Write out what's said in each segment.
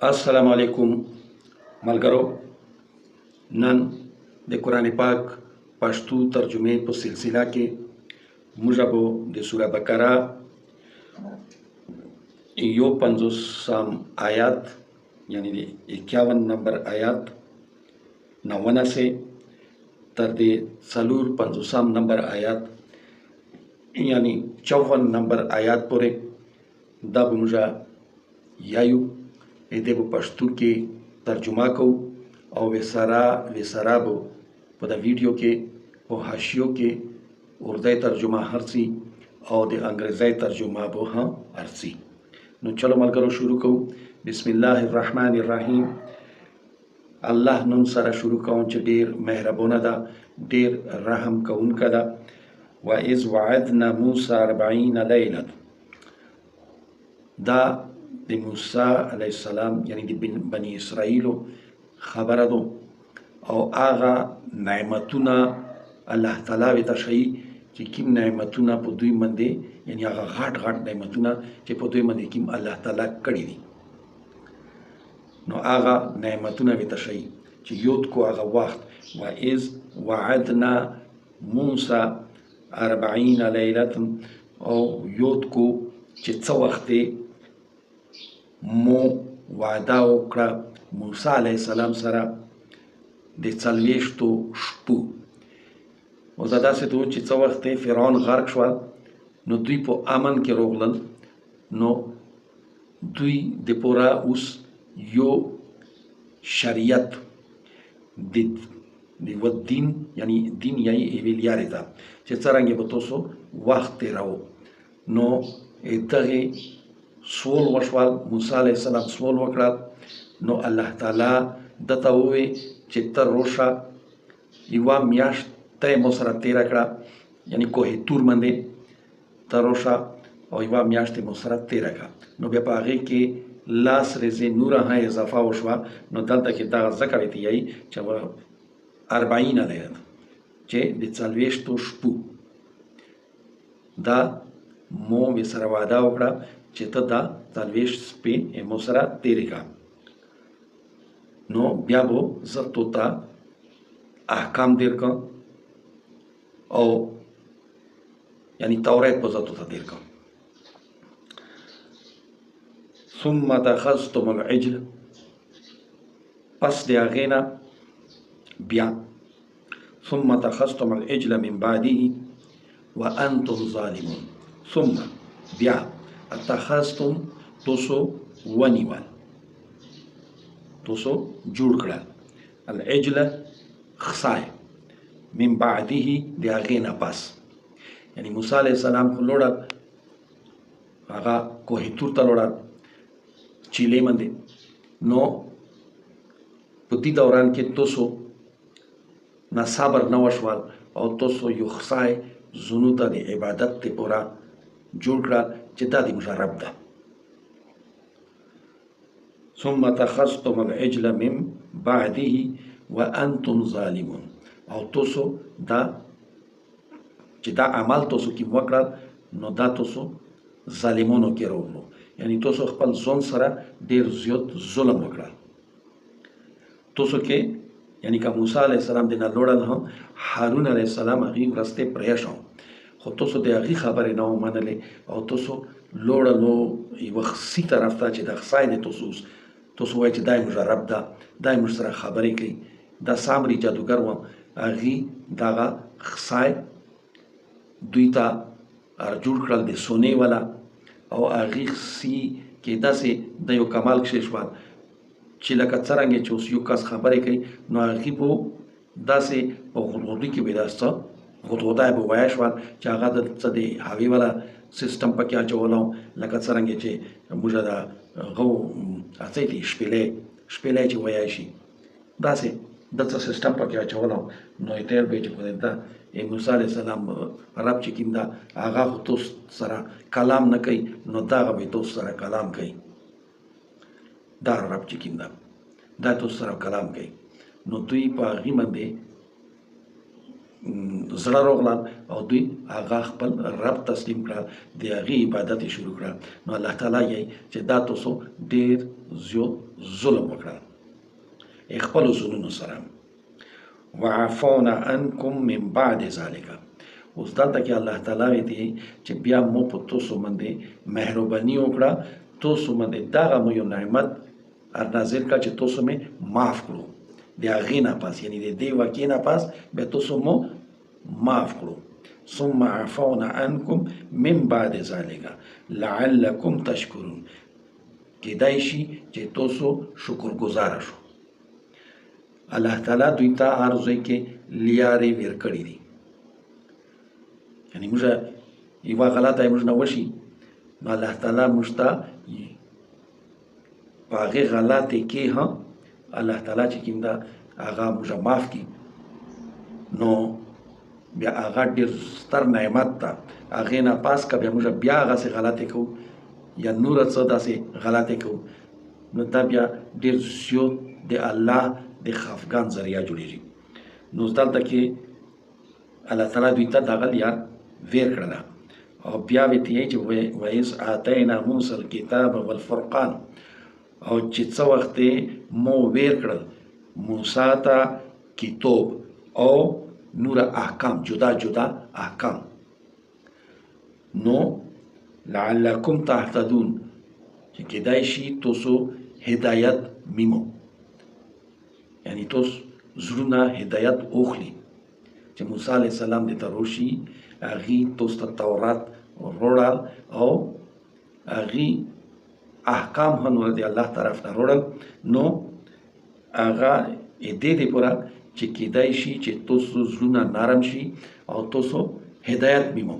السلام علیکم ملګرو. نن د قرآن پاک پښتو ترجمې په سلسله کې موږ به د سوره بقره یو 50 آیات یعنی د 51 نمبر آیات نه ونیسئ تر د 54 نمبر آیات یعنی 54 نمبر آیات پورې دا به موږ یایو دې په پښتو کې ترجمه کوو او وسره به په د ویډیو کې په حاشیو کې اردو ترجمه هرڅي او د انګریزي ترجمه به هم هرڅي. نو چلو ملګرو شروع کوو. بسم الله الرحمن الرحیم. الله نوم سره شروع کوم چې ډیر مهربانه ده، ډیر رحم کوونکې ده. وَإِذْ وَعَدْنَا مُوسَى 40 ليلة. دا د موسی علیه السلام یعنی د بنی اسرائیلو خبره ده او هغه نعمتونه الله تعالی ته ښیي چې کوم نعمتونه په دوی باندې یعنی هغه غټ نعمتونه چې په دوی باندې کوم الله تعالی کړي دي، نو هغه نعمتونه ته ښیي چې یود کو هغه وخت. وَإِذْ وَعَدْنَا مُوسَى 40 ليلة او یود کو چې څه وخت مو وعده وکړه موسی علیه السلام سره د 40 شپو. او دا داسې ده چې څه وخت فرعون غرق شو نو دوی په امن کې راغلل، نو دوی د پوره اوس یو شریعت د دین یعنی دین یعنی ویلیارې ده چې څرنګه به تاسو وخت تیراو. نو دغه سوال وشول، موسی علیه السلام سوال وکړل، نو الله تعالی دته ووی چې ته روشه یوه میاشت ته مو سره تیره کړه یعنی کوه تور باندې ته روشه او یوه میاشت مو سره تیره کړه. نو بیا په هغې کې لاس ریزې نوره هم اضافه وشوه. نو دلته کې دغه ځکه ورته یایي چې 40 لیله چې د 40 شپو دا مو سره وعده وکړه چې ته دا 40 شپې مو سره تیرې کړه. نو بیا به زه ته احکام در کړم او یعنی تورات به زه ته در کړم. ثم اتخذتم العجل، پس د هغې نه بیا ثم اتخذتم العجل من بعده وانتم ظالمون. ثم بیا اتخذتم تاسو ونیول، تاسو جوړ کړل العجل خصای من بعده د هغې نه پس یعنی موسی علیه السلام خو لوړل هغه کوه تور ته لوړل چیلې باندې. نو په دې دوران کې تاسو نه صبر نه وشول او تاسو یو خصای زونو ته د عبادت ته پوره جوړ کړل چې دا د مجرب ده. ثم اتخذتم العجل من بعده وانتم ظالمون. او تاسو دا چې دا عمل تاسو کې وکړل نو دا تاسو ظالمونو کې راغلو یعنی تاسو خپل ځان سره ډیر زیات ظلم وکړل. تاسو کې یعنی که موسی علیه السلام د نه لوړل هم هارون علیه السلام هغې ورسته پریښو، خو تاسو د هغې خبرې نه ومنلې او تاسو لوړلو یوه خصي طرف ته چې د خصای دی تاسو وایئ چې دا یې مجرب ده، دا یې موږ سره خبرې کوي. دا سامري جادوګر و، هغې دغه خصای دوی ته جوړ کړل د سونې والا او هغې خصي کې داسې د یو کمال کښې شول چې لکه څرنګه چې اوس یو کس خبرې کوي نو هغې به داسې په غوډغوډي کې به داسې غوډغوډی به وایه شول چې هغه د څه د هغې والا سیسټم پکې اچولی و لکه څرنګه چې موږ د هغه څه دي شپېلی چې ویلی شي داسې د څه سیسټم پکې اچولی و. نو تیر به یې چې خدای ته موسی علیه السلام رب چې کوم ده هغه خو تاسو سره کلام نه کوي نو دغه به تاسو سره کلام کوي. دا رب چې کوم ده دا تاسو سره کلام کوي. نو دوی په هغې باندې زړه روغلل او دوی هغه خپل رب تسلیم کړه، د هغې عبادت یې شروع کړه. نو الله تعالی یې چې دا تاسو ډېر زیات ظلم وکړل خپلو زړونو سره. وعفونا عنکم من بعد ذلک. اوس دلته کې الله تعالی وایي چې بیا مو په تاسو باندې مهرباني وکړه، تاسو باندې دغه مو یو نعمت نازل کړه چې تاسو مې معاف کړو د هغې نه پس، یعنی د دې واقعې نه پس بیا تاسو مو معاف کړو. ثم عفونا عنکم من بعد ذلک لعلکم تشکرون. کیدای شي چې تاسو شکرګزاره شو. الله تعالی دوی ته هر ځای کې لیارې ویر کړي دي، یعنی موږ یوه غلطه موږ نه وشي نو الله تعالی موږ ته په هغې غلطې کې هم الله تعالی چې کوم ده هغه موږ معاف کړي، نو بیا هغه ډېر ستر نعمت ده. هغې نه پس که بیا موږ بیا هغسې غلطې کوو یا نوره څه داسې غلطې کوو نو دا بیا ډېر زیات د الله د خفګان ذریعه جوړېږي. نو دلته کې الله تعالی دوی ته دغه لیار ویر کړله او بیا ویې چې وایز آتینا موسی الکتاب والفرقان، او چې څه وخت مو ویر کړل موسی ته کتاب او نور احکام، جدا جدا احکام. نو لعلکم تهتدون چې کیدای شي تاسو هدایت میمو، یعنی تاسو زړونه هدایت اوخلي چې موسی علیه السلام دې ته روشي، هغې تاسو ته تورات وروړل او هغې احکام هم نور د الله طرف نه وروړل. نو هغه دې دپاره چې کیدای شي چې تاسو زړونه نرم شي او تاسو هدایت میمو،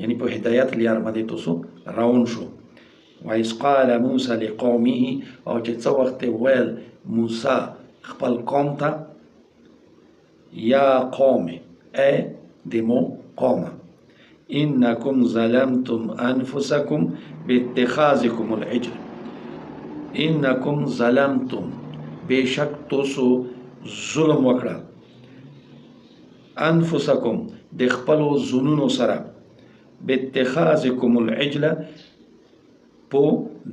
یعنی په هدایت لیار باندې تاسو روان شو. وإذ قال موسی لقومه، او چې څه وخت ویل موسی خپل قوم ته یا قوم ای دمو قومه انکم ظلمتم انفسکم باتخاذکم العجل. انکم ظلمتم، بشک تاسو ظلم وکړه، انفسکم د خپلو ځانونو سره، باتخاذکم العجل په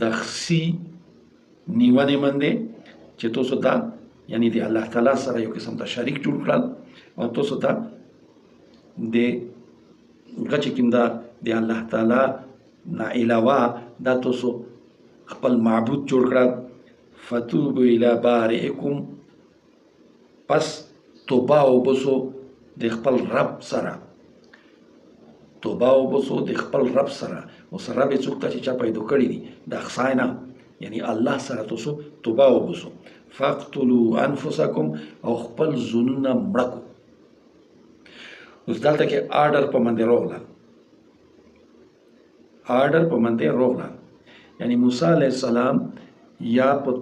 د خسي نیونې باندې چې تاسو ته یعنی د الله تعالی سره یو قسم ته شریک جوړ کړل او تاسو ته د هغه چې کوم ده د الله تعالی نه علاوه دا تاسو خپل معبود جوړ کړل. فتوبوا الی بارئکم، پس توبه وباسو د خپل رب سره، توبه وباسو د خپل رب سره. اوس رب یې څوک ته چې چا پیدا کړي دي د خدای نه، یعنی الله سره تاسو توبه وباسو. فاقتلوا انفسکم، او خپل ځانونه مړه کړو. اوس دلته کې آرډر په باندې راغله، آرډر په باندې راغله، یعنی موسی علیه السلام یا په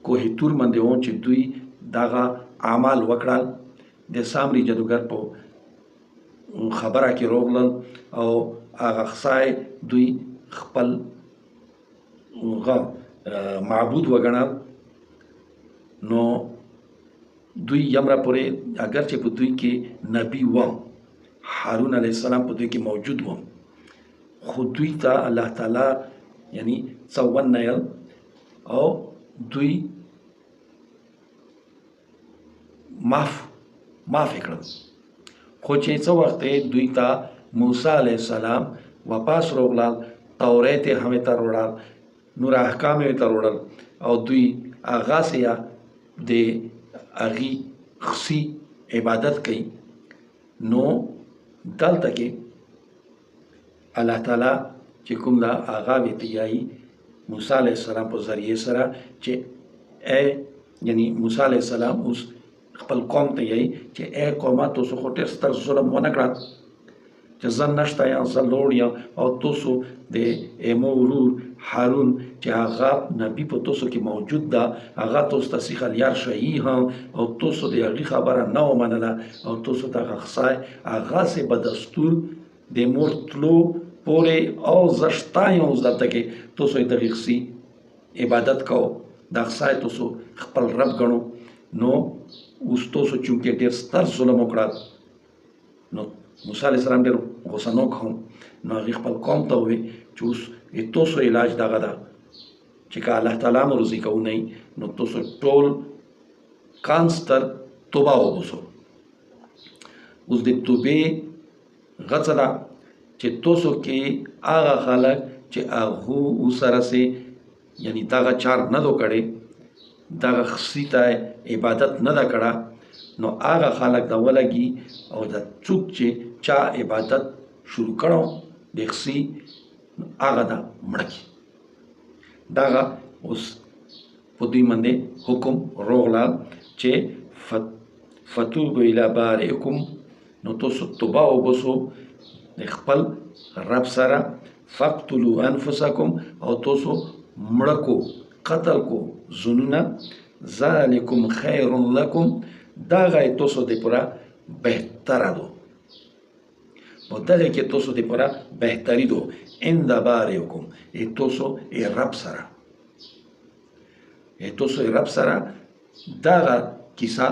کوه تور باندې و چې دوی دغه اعمال وکړل، د سامري جادوګر په خبره کې راغلل او هغه خدای دوی خپل معبود وګڼل. نو دوی یمره پورې اگر چې په دوی کې نبی و، هارون علیه السلام په دوی کې موجود و، خو دوی ته الله تعالی یعنی څه ونیل او دوی معاف کړل. خو چې څه وخت دوی ته موسی علیه السلام واپس راغلل، تورات یې هم ته وروړل، نور احکام یې ته وروړل او دوی هغسې د هغې خصي عبادت کوي. نو دلته کې الله تعالی چې کوم ده هغه ورته وایي موسی علیه السلام په ذریعې سره چې یعنی موسی علیه السلام اوس خپل قوم ته وایي چې ای قومه تاسو خو ډېر ستر ظلم ونه کړه چې زه نشته یم، زه لوړ یم او تاسو د مو ورور هارون چې هغه نبي په تاسو کې موجود ده، هغه تاسو ته سیخه لیار شهي هم او تاسو د هغې خبره نه ومنله او تاسو ته هغه خدای هغسې به دستور د مور تلو پورې او زه شته یم اوس دلته کې تاسو یې دغې خصي عبادت کوو، دا خدای تاسو خپل رب ګڼو. نو اوس تاسو چونکې ډېر ستر ظلم وکړل نو موسی علیه السلام ډېر غوسناک هم نو هغې خپل قوم ته وویل چې اوس تاسو علاج دغه ده چې که الله تعالی مو روزي کوونی نو تاسو ټول کانستر توبه وباسو. اوس د توبې غڅه ده چې تاسو کې هغه خلک چې هغو ورسره سې یعنی دغه چار نه دو کړی دغه خصي ته عبادت نه ده کړه نو هغه خلک د ولګي او د څوک چې چا عبادت شروع کړو د خصي هغه ده مړه کړي. دغه اوس په دوی باندې حکم راغله چې فتوبوا الی بارئکم نو تاسو توبه وباسو د خپل رب سره فقتلوا انفسکم او تاسو مړه کو قتل کو ځانونه ذلکم خیر لکم دغه تاسو د پوره بهتره دو په دغه کې تاسو د پوره بهتري دو عند بارئکم تاسو رب سره رب سره دغه کیسه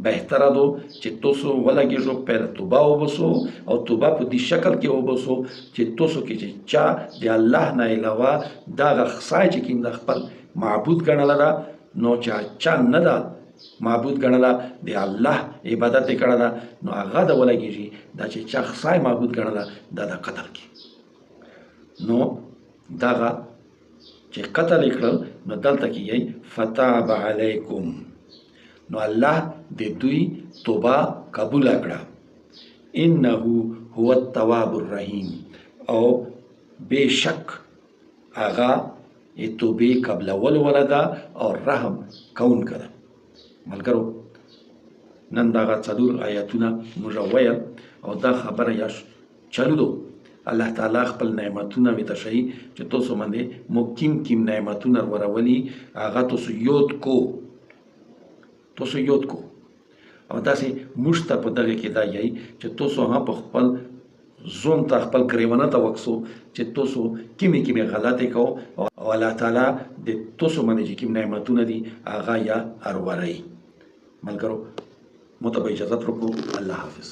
بهتره دو چې تاسو ولګېږو پیله توبه وباسو او توبه په دې شکل کې وباسو چې تاسو کې چې چا د الله نه علاوه دغه خصای چې کوم د خپل معبود ګڼله ده نو چا نه ده معبود ګڼله د الله عبادت یې کړه ده نو هغه د ولګېږي دا چې چا خصای معبود ګڼله دا د قتل کې نو دغه چې قتل یې کړل نو دلته کې یې فتاب علیکم نو الله د دوی توبه قبول کړه انه هو التواب الرحیم او بشک هغه توبې قبلول ولدا او رحم کون کړه. ملګرو نن دغه څلور آیاتونه موږ وویل او دا خبره یا چلو دو الله تعالی خپل نعمتونه ویته شي چې تاسو باندې مو کیم نعمتونه ورولي هغه تاسو یاد کو او داسې موږ ته په دغه کې دا یی چې تاسو هم په خپل ځون ته خپل ګریوانه ته وکسو چې تاسو کیمې غلطۍ کو او الله تعالی د تاسو باندې چې کوم نعمتونه دي هغه یا اروړی. ملګرو مو ته به اجازه ورکړو. الله حافظ.